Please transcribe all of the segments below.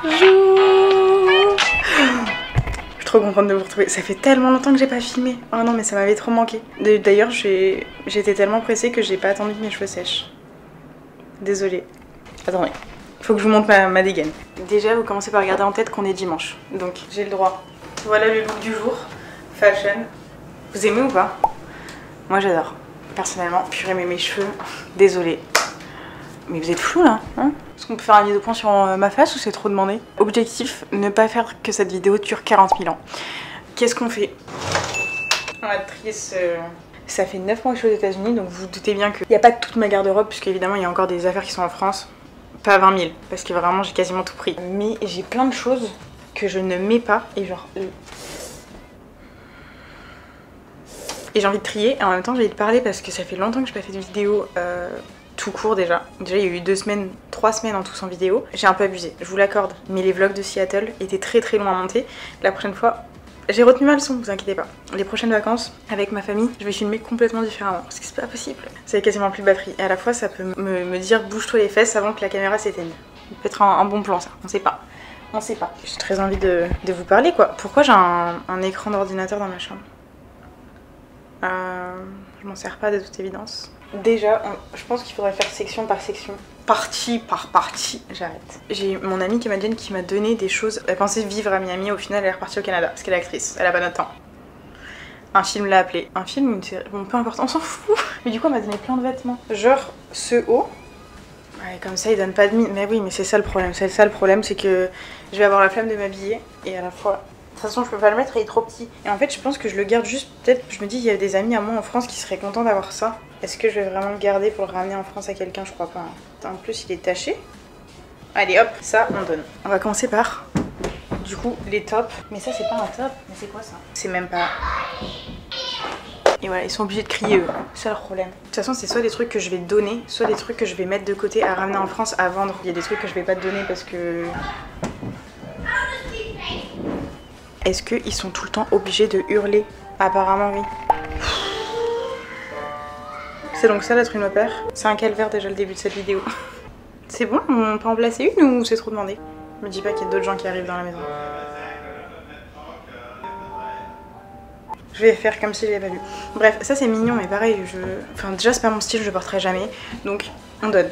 Bonjour. Je suis trop contente de vous retrouver. Ça fait tellement longtemps que j'ai pas filmé. Oh non mais ça m'avait trop manqué. D'ailleurs j'étais tellement pressée que j'ai pas attendu que mes cheveux sèchent. Désolée. Attendez. Faut que je vous montre ma dégaine. Déjà vous commencez par regarder en tête qu'on est dimanche. Donc j'ai le droit. Voilà le look du jour. Fashion. Vous aimez ou pas? Moi j'adore. Personnellement. Purée mais mes cheveux. Désolée. Mais vous êtes flou là, hein? Est-ce qu'on peut faire un vidéo point sur ma face ou c'est trop demandé? Objectif, ne pas faire que cette vidéo dure 40 000 ans. Qu'est-ce qu'on fait? On va trier ce... Ça fait 9 mois que je suis aux États-Unis, donc vous vous doutez bien qu'il n'y a pas toute ma garde-robe, puisque évidemment il y a encore des affaires qui sont en France. Pas 20 000, parce que vraiment j'ai quasiment tout pris. Mais j'ai plein de choses que je ne mets pas, et genre... Et j'ai envie de trier, et en même temps j'ai envie de parler parce que ça fait longtemps que je n'ai pas fait de vidéo tout court déjà. Déjà il y a eu 2 semaines, 3 semaines en tout sans vidéo. J'ai un peu abusé, je vous l'accorde, mais les vlogs de Seattle étaient très longs à monter. La prochaine fois, j'ai retenu ma leçon, vous inquiétez pas. Les prochaines vacances, avec ma famille, je vais filmer complètement différemment, parce que c'est pas possible. Ça a quasiment plus de batterie, et à la fois ça peut me dire bouge-toi les fesses avant que la caméra s'éteigne. Ça peut être un bon plan ça, on sait pas. On sait pas. J'ai très envie de vous parler quoi. Pourquoi j'ai un écran d'ordinateur dans ma chambre? Je m'en sers pas de toute évidence. Déjà, je pense qu'il faudrait faire section par section. Partie par partie. J'arrête. J'ai mon amie canadienne qui m'a donné des choses. Elle pensait vivre à Miami, au final elle est repartie au Canada parce qu'elle est actrice. Elle a pas notre temps. Un film l'a appelé. Un film ou une série? Bon, peu importe, on s'en fout. Mais du coup, elle m'a donné plein de vêtements. Genre ce haut. Ouais, comme ça, il donne pas de mine. Mais oui, mais c'est ça le problème. C'est ça le problème, c'est que je vais avoir la flemme de m'habiller et à la fois. De toute façon, je peux pas le mettre, il est trop petit. Et en fait, je pense que je le garde juste, peut-être, je me dis, il y a des amis à moi en France qui seraient contents d'avoir ça. Est-ce que je vais vraiment le garder pour le ramener en France à quelqu'un? Je crois pas. Hein. En plus, il est taché. Allez, hop, ça, on donne. On va commencer par, du coup, les tops. Mais ça, c'est pas un top. Mais c'est quoi ça? C'est même pas... Et voilà, ils sont obligés de crier eux. C'est leur problème. De toute façon, c'est soit des trucs que je vais donner, soit des trucs que je vais mettre de côté à ramener en France à vendre. Il y a des trucs que je vais pas te donner parce que... Est-ce qu'ils sont tout le temps obligés de hurler? Apparemment oui. C'est donc ça d'être une au pair. C'est un calvaire déjà le début de cette vidéo. C'est bon? On peut en placer une ou c'est trop demandé? Me dis pas qu'il y a d'autres gens qui arrivent dans la maison. Je vais faire comme si je l'avais pas vu. Bref, ça c'est mignon mais pareil, Enfin déjà c'est pas mon style, je le porterai jamais. Donc on donne.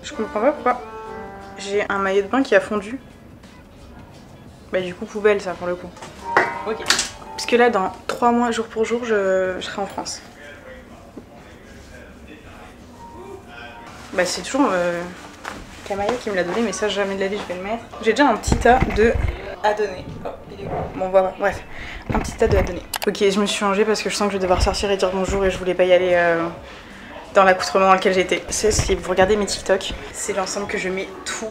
Je comprends pas pourquoi. J'ai un maillot de bain qui a fondu. Bah du coup poubelle ça pour le coup. Ok. Parce que là dans 3 mois jour pour jour je serai en France. Bah c'est toujours Kamaya qui me l'a donné mais ça jamais de la vie je vais le mettre. J'ai déjà un petit tas de à donner. Oh, il est où? Bon voilà, bref. Un petit tas de à donner. Ok je me suis changée parce que je sens que je vais devoir sortir et dire bonjour et je voulais pas y aller dans l'accoutrement dans lequel j'étais. Si vous regardez mes TikTok, c'est l'ensemble que je mets tout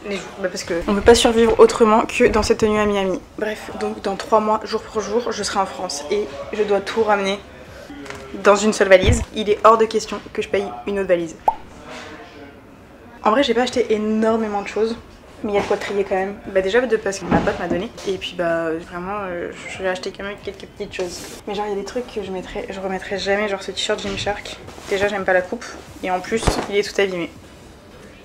les jours. Bah parce qu'on ne peut pas survivre autrement que dans cette tenue à Miami. Bref, donc dans 3 mois, jour pour jour, je serai en France et je dois tout ramener dans une seule valise. Il est hors de question que je paye une autre valise. En vrai, j'ai pas acheté énormément de choses, mais il y a de quoi trier quand même. Bah déjà parce que ma pote m'a donné et puis bah vraiment, je vais acheter quand même quelques petites choses. Mais genre il y a des trucs que je remettrai jamais, genre ce t-shirt Gymshark. Déjà j'aime pas la coupe et en plus il est tout abîmé.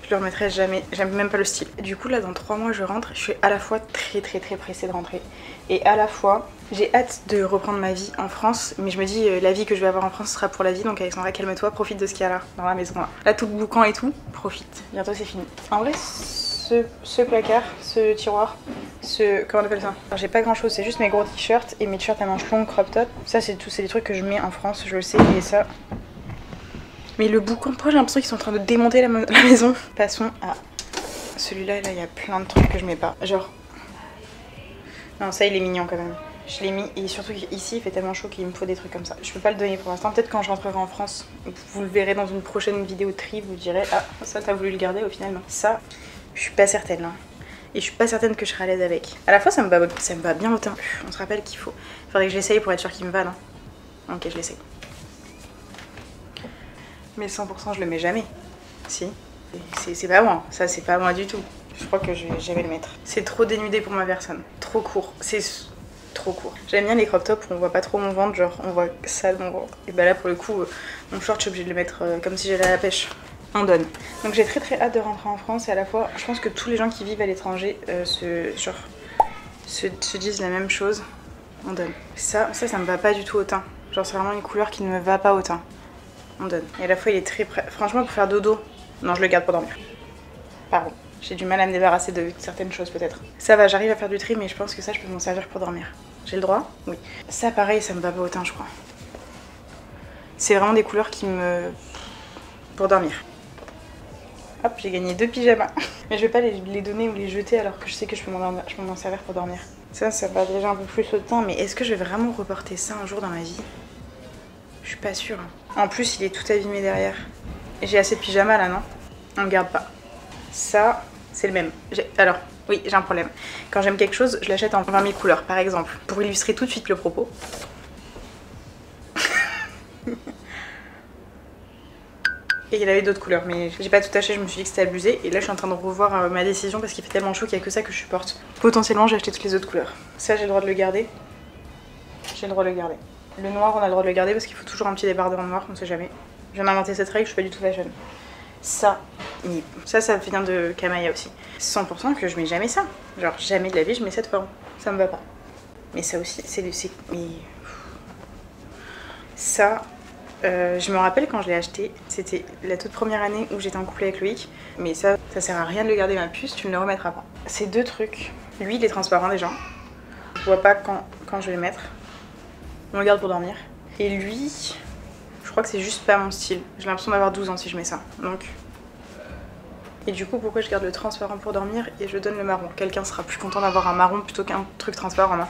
Je le remettrai jamais, j'aime même pas le style. Du coup là dans 3 mois je rentre, je suis à la fois très pressée de rentrer et à la fois j'ai hâte de reprendre ma vie en France, mais je me dis la vie que je vais avoir en France sera pour la vie, donc Alexandra calme-toi, profite de ce qu'il y a là, dans la maison là. Là tout le boucan et tout, profite, bientôt c'est fini. En vrai ce placard, ce tiroir, comment on appelle ça? J'ai pas grand chose, c'est juste mes gros t-shirts et mes t-shirts à manches longues crop top. Ça c'est des trucs que je mets en France, je le sais, et ça... Mais le boucan, pourquoi j'ai l'impression qu'ils sont en train de démonter la maison? Passons à celui-là, là il y a plein de trucs que je mets pas. Genre... Non ça il est mignon quand même. Je l'ai mis et surtout ici il fait tellement chaud qu'il me faut des trucs comme ça. Je peux pas le donner pour l'instant, peut-être quand je rentrerai en France. Vous le verrez dans une prochaine vidéo tri, vous direz ah ça t'as voulu le garder au final non. Ça, je suis pas certaine là. Et je suis pas certaine que je serai à l'aise avec. À la fois ça me va bien au teint. On se rappelle qu'il faudrait que je l'essaye pour être sûr qu'il me va non? Ok je l'essaye. Mais 100% je le mets jamais. Si. C'est pas moi, ça c'est pas moi du tout. Je crois que je vais jamais le mettre. C'est trop dénudé pour ma personne. Trop court. C'est trop court. J'aime bien les crop tops où on voit pas trop mon ventre, genre on voit ça de mon ventre. Et bah là pour le coup, mon short je suis obligée de le mettre comme si j'allais à la pêche. on donne. Donc j'ai très hâte de rentrer en France et à la fois je pense que tous les gens qui vivent à l'étranger se disent la même chose, on donne. Ça me va pas du tout au teint. Genre c'est vraiment une couleur qui ne me va pas au teint. On donne. Et à la fois il est très prêt. Franchement pour faire dodo, non je le garde pour dormir. Pardon, j'ai du mal à me débarrasser de certaines choses peut-être. Ça va, j'arrive à faire du tri mais je pense que ça je peux m'en servir pour dormir. J'ai le droit? Oui. Ça pareil ça me va pas au teint je crois. C'est vraiment des couleurs qui me... pour dormir. Hop, j'ai gagné 2 pyjamas. Mais je vais pas les donner ou les jeter alors que je sais que je peux m'en servir pour dormir. Ça va déjà un peu plus au teint, mais est-ce que je vais vraiment reporter ça un jour dans ma vie? Je suis pas sûre. En plus, il est tout abîmé derrière. J'ai assez de pyjamas là, non? On le garde pas. Ça, c'est le même. Alors, oui, j'ai un problème. Quand j'aime quelque chose, je l'achète en 20 000 couleurs, par exemple. Pour illustrer tout de suite le propos. Et il avait d'autres couleurs, mais j'ai pas tout acheté, je me suis dit que c'était abusé. Et là, je suis en train de revoir ma décision parce qu'il fait tellement chaud qu'il y a que ça que je supporte. Potentiellement, j'ai acheté toutes les autres couleurs. Ça, j'ai le droit de le garder. J'ai le droit de le garder. Le noir, on a le droit de le garder parce qu'il faut toujours un petit débardeur en noir, on sait jamais. Je viens d'inventer cette règle, je suis pas du tout fashion. Ça vient de Kamaya aussi. 100% que je mets jamais ça. Genre, jamais de la vie, je mets cette forme. Ça me va pas. Mais ça aussi, ça... je me rappelle quand je l'ai acheté, c'était la toute première année où j'étais en couple avec Loïc. Mais ça sert à rien de le garder ma puce, tu ne le remettras pas. Ces deux trucs, lui il est transparent déjà. Je vois pas quand je vais le mettre. On le garde pour dormir. Et lui, je crois que c'est juste pas mon style. J'ai l'impression d'avoir 12 ans si je mets ça. Donc... Et du coup, pourquoi je garde le transparent pour dormir et je donne le marron? Quelqu'un sera plus content d'avoir un marron plutôt qu'un truc transparent, non?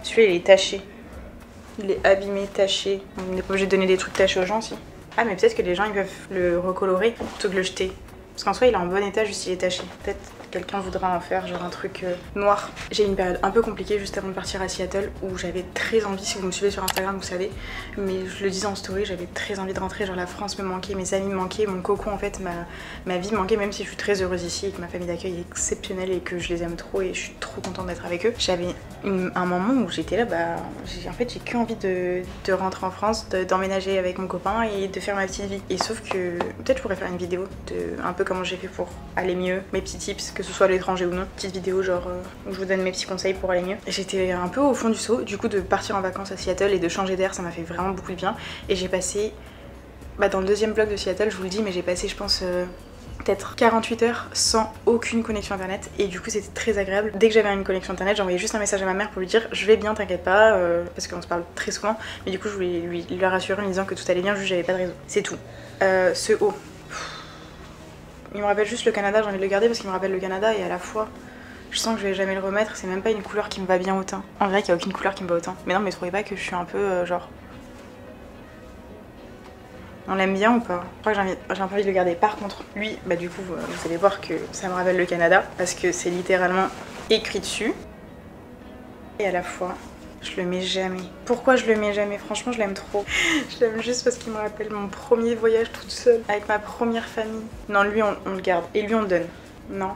Celui-là il est taché. Il est abîmé, taché. On n'est pas obligé de donner des trucs tachés aux gens aussi. Ah mais peut-être que les gens ils peuvent le recolorer plutôt que le jeter. Parce qu'en soi il est en bon état juste il est taché. Peut-être quelqu'un voudra en faire genre un truc noir. J'ai eu une période un peu compliquée juste avant de partir à Seattle où j'avais très envie, si vous me suivez sur Instagram vous savez, mais je le disais en story, j'avais très envie de rentrer, genre la France me manquait, mes amis me manquaient, mon cocon en fait, ma vie me manquait, même si je suis très heureuse ici et que ma famille d'accueil est exceptionnelle et que je les aime trop et je suis trop contente d'être avec eux. J'avais un moment où j'étais là, en fait j'ai que envie de rentrer en France, d'emménager avec mon copain et de faire ma petite vie. Et sauf que peut-être je pourrais faire une vidéo de un peu comment j'ai fait pour aller mieux, mes petits tips, que ce soit à l'étranger ou non, petite vidéo genre où je vous donne mes petits conseils pour aller mieux. J'étais un peu au fond du seau, du coup de partir en vacances à Seattle et de changer d'air ça m'a fait vraiment beaucoup de bien. Et j'ai passé, dans le deuxième vlog de Seattle je vous le dis, mais j'ai passé je pense peut-être 48 heures sans aucune connexion internet et du coup c'était très agréable. Dès que j'avais une connexion internet j'envoyais juste un message à ma mère pour lui dire je vais bien t'inquiète pas parce qu'on se parle très souvent, mais du coup je voulais lui rassurer en lui disant que tout allait bien, juste j'avais pas de réseau. C'est tout. Ce haut, il me rappelle juste le Canada, j'ai envie de le garder parce qu'il me rappelle le Canada et à la fois je sens que je vais jamais le remettre, c'est même pas une couleur qui me va bien au teint. En vrai qu'il y a aucune couleur qui me va au teint. Mais non mais trouvez pas que je suis un peu genre... On l'aime bien ou pas? Je crois que j'ai un peu envie de le garder. Par contre, lui, du coup, vous allez voir que ça me rappelle le Canada parce que c'est littéralement écrit dessus. Et à la fois, je le mets jamais. Pourquoi je le mets jamais? Franchement, je l'aime trop. Je l'aime juste parce qu'il me rappelle mon premier voyage toute seule avec ma première famille. Non, lui, on le garde. Et lui, on le donne. Non.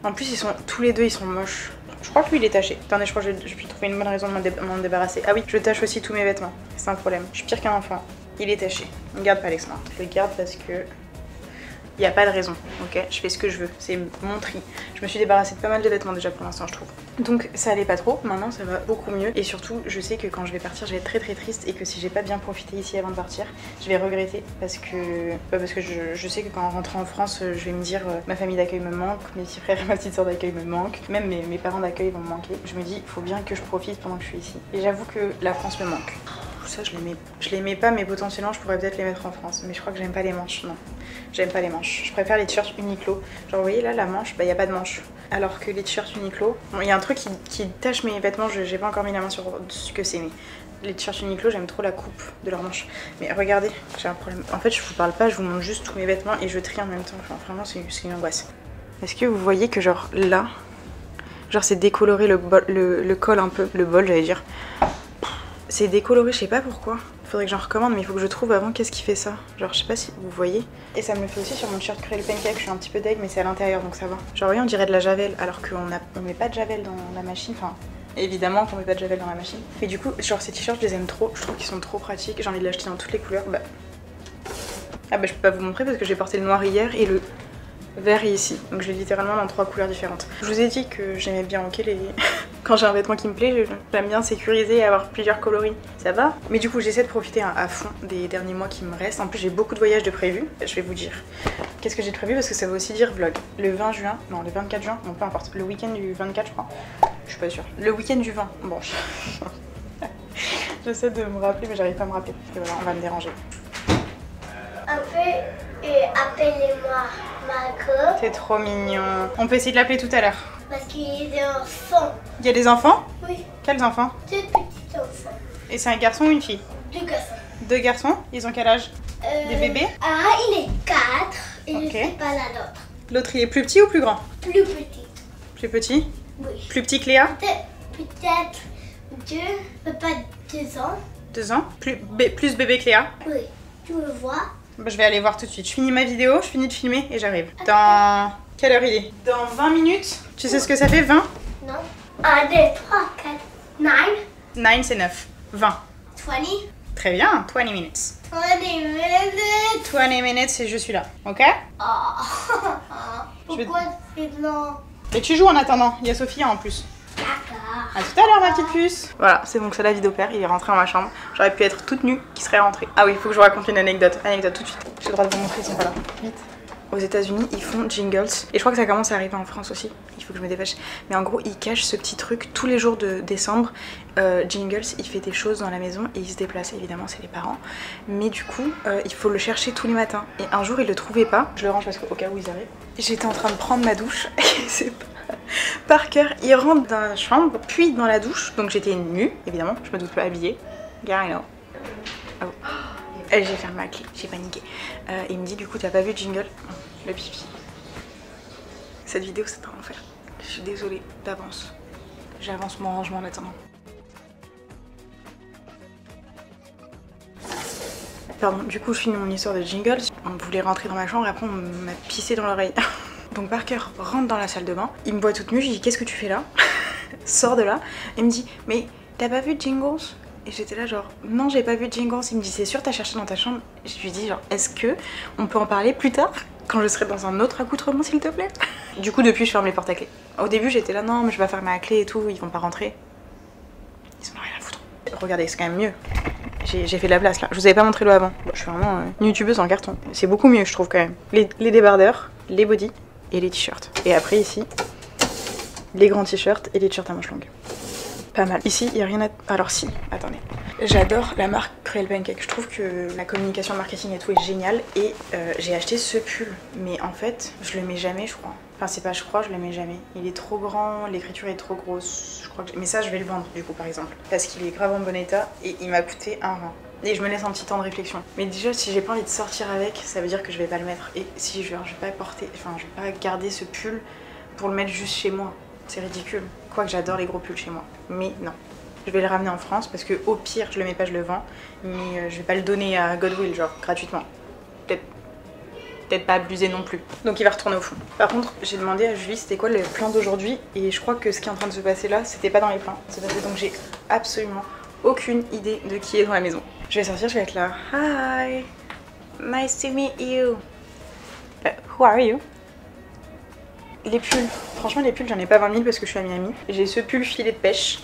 En plus, tous les deux, ils sont moches. Je crois que lui, il est taché. Attendez, je crois que je vais trouver une bonne raison de m'en débarrasser. Ah oui, je tâche aussi tous mes vêtements. C'est un problème. Je suis pire qu'un enfant. Il est taché. On garde pas Alex Marc. Je le garde parce que... il n'y a pas de raison, ok? Je fais ce que je veux, c'est mon tri. Je me suis débarrassée de pas mal de vêtements déjà pour l'instant je trouve. Donc ça allait pas trop, maintenant ça va beaucoup mieux. Et surtout je sais que quand je vais partir je vais être très très triste et que si j'ai pas bien profité ici avant de partir, je vais regretter parce que je sais que quand on rentre en France je vais me dire ma famille d'accueil me manque, mes petits frères et ma petite soeur d'accueil me manquent, même mes parents d'accueil vont me manquer. Je me dis il faut bien que je profite pendant que je suis ici. Et j'avoue que la France me manque. Ça je les mets pas mais potentiellement je pourrais peut-être les mettre en France. Mais je crois que j'aime pas les manches, non. J'aime pas les manches. Je préfère les t-shirts Uniqlo. Genre vous voyez là la manche, y a pas de manche. Alors que les t-shirts Uniqlo, il y a un truc qui tache mes vêtements, j'ai pas encore mis la main sur ce que c'est mais les t-shirts Uniqlo j'aime trop la coupe de leurs manches. Mais regardez, j'ai un problème. En fait je vous parle pas, je vous montre juste tous mes vêtements et je trie en même temps. Enfin vraiment c'est une angoisse. Est-ce que vous voyez que genre là, genre c'est décoloré le col un peu, le bol j'allais dire. C'est décoloré, je sais pas pourquoi. Faudrait que j'en recommande, mais il faut que je trouve avant qu'est-ce qui fait ça. Genre, je sais pas si vous voyez. Et ça me le fait aussi sur mon t-shirt Créole Pancake. Je suis un petit peu deg, mais c'est à l'intérieur donc ça va. Genre, oui, on dirait de la javel, alors qu'on met pas de javel dans la machine. Enfin, évidemment qu'on met pas de javel dans la machine. Mais du coup, genre, ces t-shirts, je les aime trop. Je trouve qu'ils sont trop pratiques. J'ai envie de l'acheter dans toutes les couleurs. Ah bah je peux pas vous montrer parce que j'ai porté le noir hier et le vert est ici. Donc je l'ai littéralement dans 3 couleurs différentes. Je vous ai dit que j'aimais bien les... Quand j'ai un vêtement qui me plaît, j'aime bien sécuriser et avoir plusieurs coloris. Ça va. Mais du coup j'essaie de profiter à fond des derniers mois qui me restent. En plus j'ai beaucoup de voyages de prévus. Je vais vous dire qu'est-ce que j'ai prévu parce que ça veut aussi dire vlog. Le 20 juin, non le 24 juin, non peu importe. Le week-end du 24 je crois. Je suis pas sûre. Le week-end du 20. Bon. J'essaie de me rappeler mais j'arrive pas à me rappeler. Et voilà, on va me déranger. Un peu, appelez-moi Margot. C'est trop mignon. On peut essayer de l'appeler tout à l'heure. Parce qu'il y a des enfants. Il y a des enfants? Oui. Quels enfants? 2 petits enfants. Et c'est un garçon ou une fille? 2 garçons. 2 garçons? Ils ont quel âge? Des bébés? Ah, il est 4 et Ok. je sais pas la l'autre. L'autre il est plus petit ou plus grand? Plus petit. Plus petit? Oui. Plus petit que Léa? Peut-être 2, pas 2 ans. 2 ans? Plus bébé que Léa? Oui. Tu le vois? Bah, je vais aller voir tout de suite. Je finis ma vidéo, je finis de filmer et j'arrive. Dans... Quelle heure il est? Dans 20 minutes. Tu sais ce que ça fait 20? Non. 1, 2, 3, 4, 9. 9 c'est 9. 20. 20. Très bien, 20 minutes. 20 minutes. 20 minutes et je suis là, ok? Oh. Je vais- Pourquoi c'est blanc? Et tu joues en attendant, il y a Sophia en plus. D'accord. A tout à l'heure ma petite puce. Voilà, c'est donc ça la vie d'opère, il est rentré dans ma chambre. J'aurais pu être toute nue qui serait rentrée. Ah oui, il faut que je vous raconte une anecdote. Anecdote tout de suite. J'ai le droit de vous montrer, ils sont pas là. Vite. Aux États-Unis, ils font jingles. Et je crois que ça commence à arriver en France aussi. Il faut que je me dépêche. Mais en gros, ils cachent ce petit truc tous les jours de décembre. Jingles, il fait des choses dans la maison et il se déplace. Évidemment, c'est les parents. Mais du coup, il faut le chercher tous les matins. Et un jour, il le trouvait pas. Je le range parce qu'au cas où ils arrivent. J'étais en train de prendre ma douche. Et c'est pas... Parker, il rentre dans la chambre, puis dans la douche. Donc j'étais nue, évidemment. Je me doute pas habillée. Gare, you know. Oh. J'ai fermé ma clé, j'ai paniqué. Il me dit du coup t'as pas vu Jingle? Le pipi. Cette vidéo c'est un enfer. Je suis désolée d'avance. J'avance mon rangement en attendant. Pardon, du coup je finis mon histoire de Jingle. On voulait rentrer dans ma chambre et après on m'a pissé dans l'oreille. Donc Parker rentre dans la salle de bain. Il me voit toute nue, je lui dis qu'est-ce que tu fais là? Sors de là. Il me dit mais t'as pas vu Jingles? Et j'étais là genre non j'ai pas vu Jingles. Il me dit c'est sûr t'as cherché dans ta chambre? Je lui dis genre est-ce que on peut en parler plus tard quand je serai dans un autre accoutrement s'il te plaît? Du coup depuis je ferme les portes à clé. Au début j'étais là non mais je vais pas fermer à clé et tout, ils vont pas rentrer. Ils sont rien à foutre. Regardez c'est quand même mieux. J'ai fait de la place là. Je vous avais pas montré le avant. Bon, je suis vraiment une youtubeuse en carton. C'est beaucoup mieux je trouve quand même. Les débardeurs, les bodys et les t-shirts. Et après ici les grands t-shirts et les t-shirts à manches longues. Pas mal. Ici, il n'y a rien à... Alors si, attendez. J'adore la marque Cruel Pancake. Je trouve que la communication marketing et tout est géniale. Et j'ai acheté ce pull. Mais en fait, je le mets jamais, je crois. Enfin, c'est pas je crois, je le mets jamais. Il est trop grand, l'écriture est trop grosse. Je crois que... Mais ça, je vais le vendre, du coup, par exemple. Parce qu'il est grave en bon état et il m'a coûté un rein. Et je me laisse un petit temps de réflexion. Mais déjà, si j'ai pas envie de sortir avec, ça veut dire que je vais pas le mettre. Et si je vais pas porter... Enfin, je vais pas garder ce pull pour le mettre juste chez moi. C'est ridicule. Quoique j'adore les gros pulls chez moi. Mais non. Je vais le ramener en France parce que au pire je le mets pas, je le vends. Mais je vais pas le donner à Godwill genre gratuitement. Peut-être pas abuser non plus. Donc il va retourner au fond. Par contre j'ai demandé à Julie c'était quoi le plan d'aujourd'hui. Et je crois que ce qui est en train de se passer là c'était pas dans les plans. Donc j'ai absolument aucune idée de qui est dans la maison. Je vais sortir, je vais être là. Hi, nice to meet you. Who are you? Les pulls, franchement les pulls j'en ai pas 20 000 parce que je suis à Miami. J'ai ce pull filet de pêche.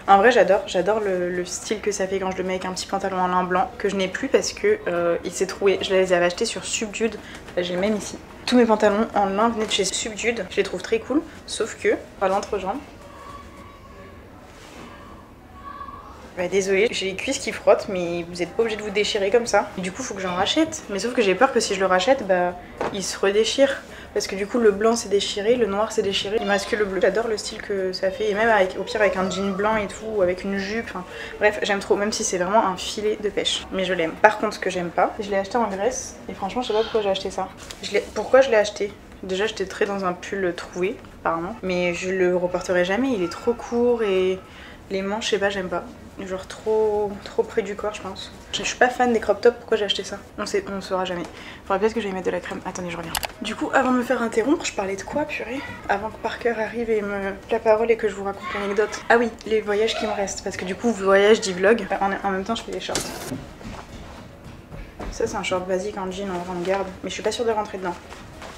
En vrai j'adore le style que ça fait quand je le mets avec un petit pantalon en lin blanc que je n'ai plus parce que il s'est trouvé. Je les avais achetés sur Subdued, j'ai le même ici. Tous mes pantalons en lin venaient de chez Subdued, je les trouve très cool, sauf que à l'entrejambe. Bah désolée, j'ai les cuisses qui frottent mais vous n'êtes pas obligé de vous déchirer comme ça. Du coup faut que j'en rachète, mais sauf que j'ai peur que si je le rachète, bah il se redéchire. Parce que du coup le blanc s'est déchiré, le noir s'est déchiré, il me reste que le bleu. J'adore le style que ça fait et même avec, au pire avec un jean blanc et tout, ou avec une jupe, enfin, bref j'aime trop, même si c'est vraiment un filet de pêche. Mais je l'aime. Par contre ce que j'aime pas, je l'ai acheté en Grèce et franchement je sais pas pourquoi j'ai acheté ça. Pourquoi je l'ai acheté? Déjà j'étais très dans un pull troué apparemment, mais je le reporterai jamais, il est trop court et les manches je sais pas, j'aime pas. Genre trop près du corps je pense. Je suis pas fan des crop tops, pourquoi j'ai acheté ça? On saura jamais. Faudrait peut-être que j'aille mettre de la crème. Attendez je reviens. Du coup avant de me faire interrompre, je parlais de quoi purée? Avant que Parker arrive et me la parole et que je vous raconte l'anecdote. Ah oui, les voyages qui me restent. Parce que du coup voyage dit vlog. En même temps je fais les shorts. Ça c'est un short basique en jean en grande garde, mais je suis pas sûre de rentrer dedans.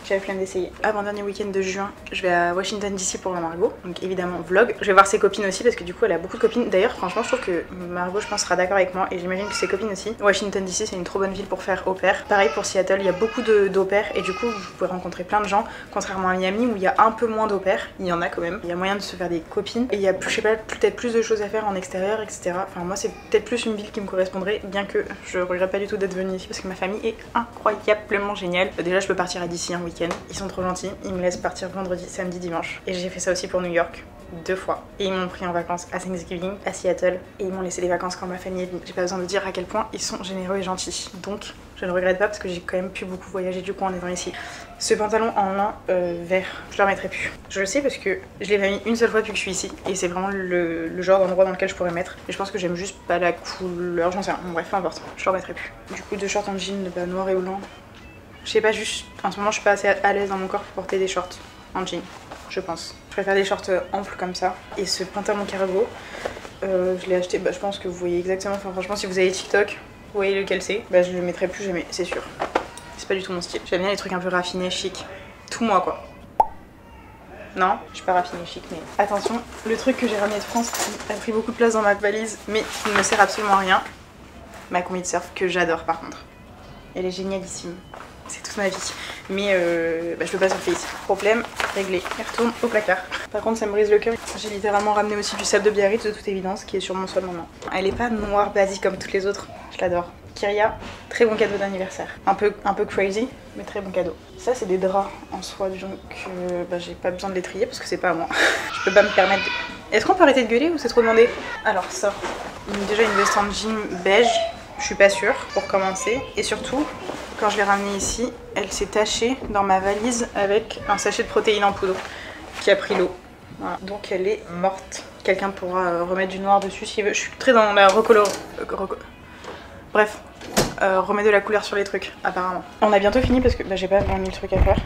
J'avais plein d'essayer. Avant-dernier week-end de juin, je vais à Washington DC pour la Margot. Donc évidemment vlog. Je vais voir ses copines aussi parce que du coup elle a beaucoup de copines. D'ailleurs franchement je trouve que Margot je pense sera d'accord avec moi et j'imagine que ses copines aussi. Washington DC c'est une trop bonne ville pour faire au pair. Pareil pour Seattle, il y a beaucoup d'au pair et du coup vous pouvez rencontrer plein de gens. Contrairement à Miami où il y a un peu moins d'au pair, il y en a quand même. Il y a moyen de se faire des copines et il y a je sais pas peut-être plus de choses à faire en extérieur etc. Enfin moi c'est peut-être plus une ville qui me correspondrait bien que je regrette pas du tout d'être venue ici parce que ma famille est incroyablement géniale. Déjà je peux partir à DC un week-end. Ils sont trop gentils, ils me laissent partir vendredi, samedi, dimanche. Et j'ai fait ça aussi pour New York, 2 fois. Et ils m'ont pris en vacances à Thanksgiving, à Seattle. Et ils m'ont laissé les vacances quand ma famille est venue. J'ai pas besoin de dire à quel point ils sont généreux et gentils. Donc je ne regrette pas parce que j'ai quand même pu beaucoup voyager du coup en étant ici. Ce pantalon en lin vert, je le remettrai plus. Je le sais parce que je l'ai pas mis une seule fois depuis que je suis ici. Et c'est vraiment le genre d'endroit dans lequel je pourrais mettre. Et je pense que j'aime juste pas la couleur, j'en sais rien. Bon, bref, peu importe, je le remettrai plus. Du coup 2 shorts en jean noir et blanc. Je sais pas, juste en ce moment je suis pas assez à l'aise dans mon corps pour porter des shorts en jean, je pense. Je préfère des shorts amples comme ça. Et ce pantalon cargo, je l'ai acheté, je pense que vous voyez exactement, enfin franchement si vous avez TikTok, vous voyez lequel c'est. Je le mettrai plus jamais, c'est sûr. C'est pas du tout mon style. J'aime bien les trucs un peu raffinés, chic. Tout moi quoi. Non, je suis pas raffinée chic mais... Attention, le truc que j'ai ramené de France qui a pris beaucoup de place dans ma valise mais qui ne me sert absolument à rien. Ma combi de surf que j'adore par contre. Elle est génialissime. C'est toute ma vie. Mais je peux pas surfer ici. Problème réglé. Elle retourne au placard. Par contre ça me brise le cœur. J'ai littéralement ramené aussi du sable de Biarritz de toute évidence qui est sur mon sol maintenant. Elle est pas noire basique comme toutes les autres. Je l'adore. Kyria, très bon cadeau d'anniversaire. Un peu crazy, mais très bon cadeau. Ça c'est des draps en soie donc j'ai pas besoin de les trier parce que c'est pas à moi. Je peux pas me permettre de... Est-ce qu'on peut arrêter de gueuler ou c'est trop demandé? Alors ça, déjà une veste en jean beige. Je suis pas sûre pour commencer et surtout quand je l'ai ramenée ici elle s'est tachée dans ma valise avec un sachet de protéines en poudre qui a pris l'eau. Voilà. Donc elle est morte. Quelqu'un pourra remettre du noir dessus s'il veut. Je suis très dans la bref, remettre de la couleur sur les trucs apparemment. On a bientôt fini parce que j'ai pas 20 000 trucs à faire.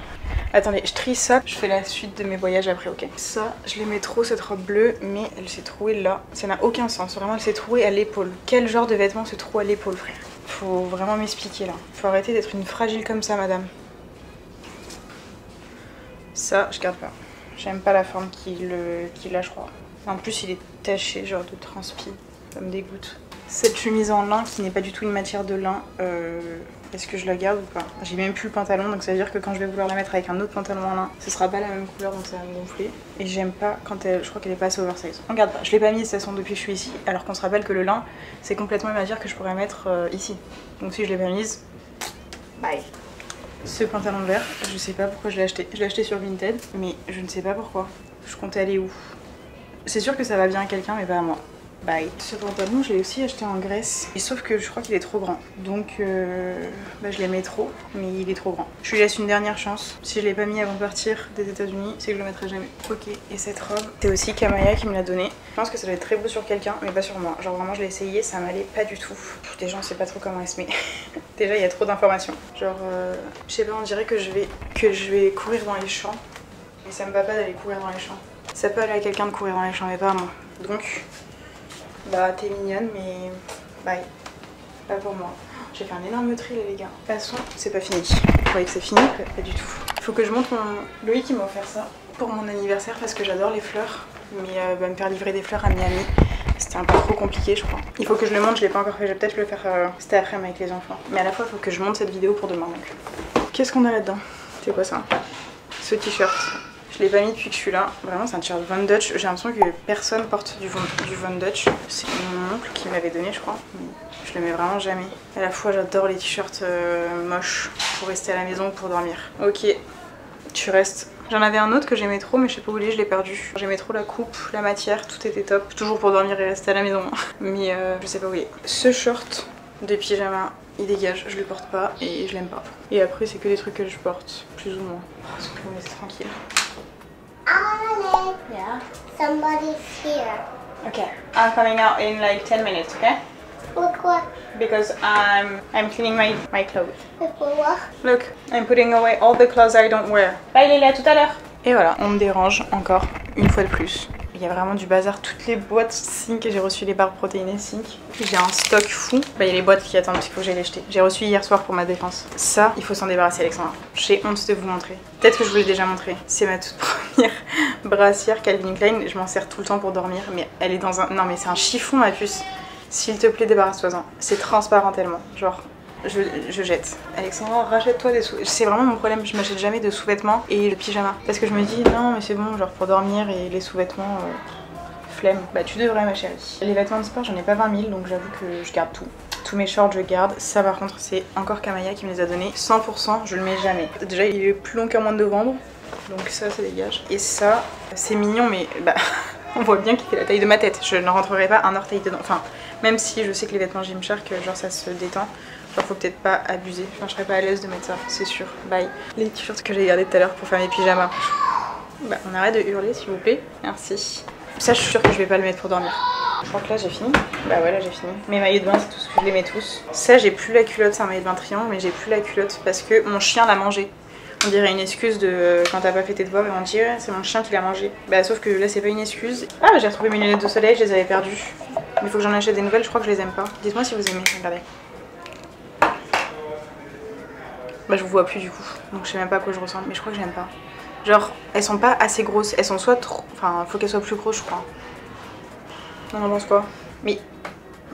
Attendez, je trie ça, je fais la suite de mes voyages après, ok? Ça, je l'aimais trop cette robe bleue, mais elle s'est trouée là. Ça n'a aucun sens, vraiment elle s'est trouée à l'épaule. Quel genre de vêtement se trouve à l'épaule, frère? Faut vraiment m'expliquer là. Faut arrêter d'être une fragile comme ça, madame. Ça, je garde pas. J'aime pas la forme qu'il a, je crois. En plus, il est taché, genre de transpi. Ça me dégoûte. Cette chemise en lin qui n'est pas du tout une matière de lin, est-ce que je la garde ou pas? J'ai même plus le pantalon donc ça veut dire que quand je vais vouloir la mettre avec un autre pantalon en lin, ce sera pas la même couleur donc ça va me gonfler. Et j'aime pas quand elle, je crois qu'elle est pas assez oversize. On garde pas, je l'ai pas mis de toute façon depuis que je suis ici alors qu'on se rappelle que le lin c'est complètement une matière que je pourrais mettre ici. Donc si je l'ai pas mise, bye. Ce pantalon vert, je sais pas pourquoi je l'ai acheté. Je l'ai acheté sur Vinted mais je ne sais pas pourquoi. Je comptais aller où? C'est sûr que ça va bien à quelqu'un mais pas à moi. Bye. Ce pantalon je l'ai aussi acheté en Grèce et sauf que je crois qu'il est trop grand donc je l'aimais trop mais il est trop grand. Je lui laisse une dernière chance. Si je l'ai pas mis avant de partir des États-Unis c'est que je le mettrai jamais. Ok, et cette robe c'est aussi Kamaya qui me l'a donnée. Je pense que ça doit être très beau sur quelqu'un mais pas sur moi. Genre vraiment je l'ai essayé, ça m'allait pas du tout. Déjà on sait pas trop comment elle se met. Déjà il y a trop d'informations. Genre je sais pas, on dirait que je vais courir dans les champs et ça me va pas d'aller courir dans les champs. Ça peut aller à quelqu'un de courir dans les champs mais pas à moi. Donc t'es mignonne mais bye, pas pour moi. J'ai fait un énorme tri là les gars. De toute façon c'est pas fini. Vous croyez que c'est fini? Pas du tout. Faut que je montre mon... Loïc il m'a offert ça pour mon anniversaire parce que j'adore les fleurs. Mais me faire livrer des fleurs à Miami c'était un peu trop compliqué je crois. Il faut que je le montre, je l'ai pas encore fait, je vais peut-être le faire cet après-midi avec les enfants. Mais à la fois il faut que je monte cette vidéo pour demain donc. Qu'est-ce qu'on a là-dedans? C'est quoi ça? Ce t-shirt. Je l'ai pas mis depuis que je suis là. Vraiment c'est un t-shirt Von Dutch. J'ai l'impression que personne porte du Von Dutch. C'est mon oncle qui m'avait donné je crois. Mais je le mets vraiment jamais. À la fois j'adore les t-shirts moches pour rester à la maison ou pour dormir. Ok, tu restes. J'en avais un autre que j'aimais trop mais je sais pas où il est, je l'ai perdu. J'aimais trop la coupe, la matière, tout était top. Toujours pour dormir et rester à la maison. Mais je sais pas où il est. Ce short de pyjama, il dégage, je le porte pas et je l'aime pas. Et après c'est que des trucs que je porte, plus ou moins. Parce que me laisser tranquille. Anne, Yeah. somebody's here. Okay, I'm coming out in like 10 minutes, okay? Pourquoi? Because I'm cleaning my clothes. Pourquoi? Look, I'm putting away all the clothes I don't wear. Bye Léla, à tout à l'heure. Et voilà, on me dérange encore une fois de plus. Il y a vraiment du bazar. Toutes les boîtes Sync, j'ai reçu les barres protéinées Sync. J'ai un stock fou. Bah, il y a les boîtes qui attendent parce qu'il faut que j'aille les jeter. J'ai reçu hier soir pour ma défense. Ça, il faut s'en débarrasser, Alexandra. J'ai honte de vous montrer. Peut-être que je vous l'ai déjà montré. C'est ma toute première brassière Calvin Klein. Je m'en sers tout le temps pour dormir. Mais elle est dans un... Non mais c'est un chiffon ma puce. S'il te plaît, débarrasse-toi-en. C'est transparent tellement. Genre... Je jette. Alexandra, rachète-toi des sous. C'est vraiment mon problème, je m'achète jamais de sous-vêtements et le pyjama. Parce que je me dis, non, mais c'est bon, genre pour dormir et les sous-vêtements, flemme. Bah, tu devrais, ma chérie. Les vêtements de sport, j'en ai pas 20 000, donc j'avoue que je garde tout. Tous mes shorts, je garde. Ça, par contre, c'est encore Kamaya qui me les a donnés. 100%, je le mets jamais. Déjà, il est plus long qu'un mois de novembre, donc ça dégage. Et ça, c'est mignon, mais bah, on voit bien qu'il fait la taille de ma tête. Je ne rentrerai pas un orteil dedans. Enfin, même si je sais que les vêtements Gymshark, genre ça se détend. Genre faut peut-être pas abuser, enfin je serais pas à l'aise de mettre ça, c'est sûr. Bye. Les t-shirts que j'ai gardés tout à l'heure pour faire mes pyjamas. Bah on arrête de hurler s'il vous plaît, merci. Ça je suis sûre que je vais pas le mettre pour dormir. Je crois que là j'ai fini. Bah ouais là j'ai fini. Mes maillots de bain c'est tout ce que je les mets tous. Ça j'ai plus la culotte, c'est un maillot de bain triangle mais j'ai plus la culotte parce que mon chien l'a mangé. On dirait une excuse de quand t'as pas fait tes devoirs et on dit ouais, c'est mon chien qui l'a mangé. Bah sauf que là c'est pas une excuse. Ah bah j'ai retrouvé mes lunettes de soleil, je les avais perdues. Mais il faut que j'en achète des nouvelles, je crois que je les aime pas. Dites-moi si vous aimez, regardez. Bah je vous vois plus du coup, donc je sais même pas à quoi je ressemble, mais je crois que j'aime pas. Genre, elles sont pas assez grosses, elles sont soit trop... Enfin, faut qu'elles soient plus grosses je crois. On en pense quoi? Mais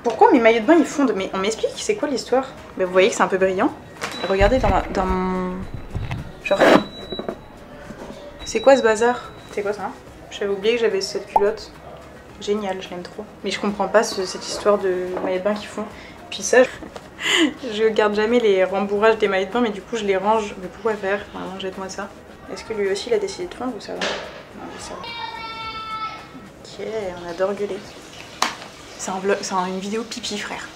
pourquoi mes maillots de bain ils fondent? Mais on m'explique, c'est quoi l'histoire? Bah vous voyez que c'est un peu brillant. Regardez dans mon... Genre... C'est quoi ce bazar? C'est quoi ça? J'avais oublié que j'avais cette culotte. Génial, je l'aime trop. Mais je comprends pas cette histoire de maillots de bain qui font. Puis ça... Je garde jamais les rembourrages des maillots de bain mais du coup je les range. Mais pourquoi faire? Vraiment jette-moi ça. Est-ce que lui aussi il a décidé de fondre ou ça va? Non mais ça va. Ok, on adore gueuler. C'est un vlog, c'est une vidéo pipi frère.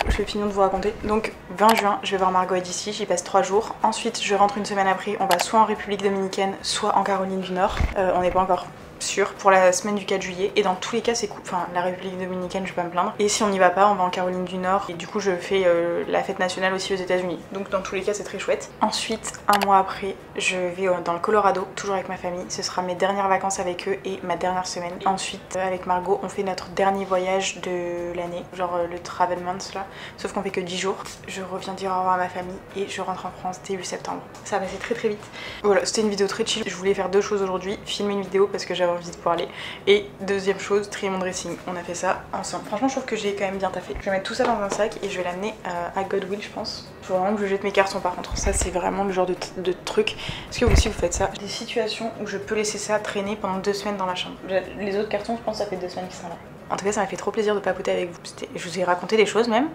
Je vais finir de vous raconter. Donc 20 juin je vais voir Margot et d'ici, j'y passe 3 jours. Ensuite je rentre une semaine après, on va soit en République Dominicaine, soit en Caroline du Nord. On n'est pas encore sûr pour la semaine du 4 juillet et dans tous les cas c'est cool, enfin la République Dominicaine je vais pas me plaindre et si on n'y va pas on va en Caroline du Nord et du coup je fais la fête nationale aussi aux États-Unis donc dans tous les cas c'est très chouette. Ensuite un mois après je vais dans le Colorado toujours avec ma famille, ce sera mes dernières vacances avec eux et ma dernière semaine. Ensuite avec Margot on fait notre dernier voyage de l'année, genre le travel month là, sauf qu'on fait que 10 jours. Je reviens dire au revoir à ma famille et je rentre en France début septembre. Ça va passer très très vite. Voilà, c'était une vidéo très chill. Je voulais faire deux choses aujourd'hui, filmer une vidéo parce que j'avais envie de pouvoir aller et deuxième chose, trier mon dressing. On a fait ça ensemble. Franchement je trouve que j'ai quand même bien taffé. Je vais mettre tout ça dans un sac et je vais l'amener à Goodwill je pense. Faut vraiment que je jette mes cartons par contre. Ça c'est vraiment le genre de truc. Est-ce que vous aussi vous faites ça? Des situations où je peux laisser ça traîner pendant 2 semaines dans ma chambre. Les autres cartons je pense que ça fait 2 semaines qu'ils sont là. En tout cas ça m'a fait trop plaisir de papoter avec vous. Je vous ai raconté des choses même.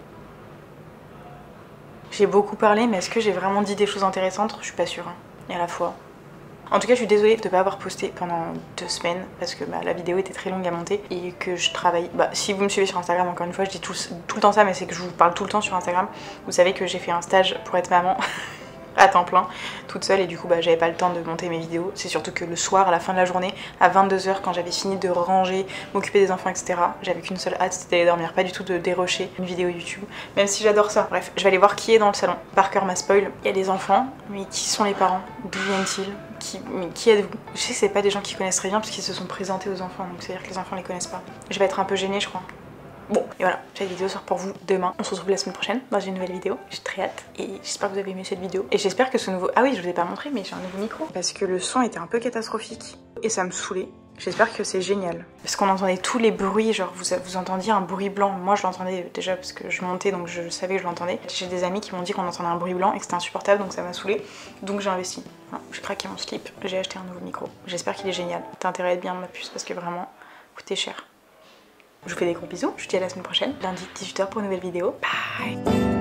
J'ai beaucoup parlé mais est-ce que j'ai vraiment dit des choses intéressantes? Je suis pas sûre. Hein. Et à la fois... En tout cas je suis désolée de ne pas avoir posté pendant 2 semaines parce que la vidéo était très longue à monter et que je travaille. Bah si vous me suivez sur Instagram encore une fois je dis tout le temps ça mais c'est que je vous parle tout le temps sur Instagram. Vous savez que j'ai fait un stage pour être maman à temps plein toute seule et du coup bah j'avais pas le temps de monter mes vidéos. C'est surtout que le soir à la fin de la journée à 22 h quand j'avais fini de ranger, m'occuper des enfants etc. J'avais qu'une seule hâte, c'était d'aller dormir, pas du tout de dérocher une vidéo YouTube. Même si j'adore ça. Bref, je vais aller voir qui est dans le salon. Parker m'a spoil. Il y a des enfants, mais qui sont les parents? D'où viennent-ils? Qui êtes-vous? Je sais que c'est pas des gens qui connaissent très bien parce qu'ils se sont présentés aux enfants, donc c'est à dire que les enfants les connaissent pas. Je vais être un peu gênée je crois. Bon, et voilà, cette vidéo sort pour vous demain. On se retrouve la semaine prochaine dans une nouvelle vidéo. J'ai très hâte et j'espère que vous avez aimé cette vidéo. Et j'espère que ce nouveau... Ah oui, je vous ai pas montré, mais j'ai un nouveau micro. Parce que le son était un peu catastrophique et ça me saoulait. J'espère que c'est génial. Parce qu'on entendait tous les bruits, genre vous entendiez un bruit blanc. Moi je l'entendais déjà parce que je montais donc je savais que je l'entendais. J'ai des amis qui m'ont dit qu'on entendait un bruit blanc et que c'était insupportable donc ça m'a saoulé. Donc j'ai investi. Voilà, j'ai craqué mon slip, j'ai acheté un nouveau micro. J'espère qu'il est génial. T'as intérêt à être bien ma puce parce que vraiment, coûtait cher. Je vous fais des gros bisous, je vous dis à la semaine prochaine, lundi 18 h pour une nouvelle vidéo. Bye!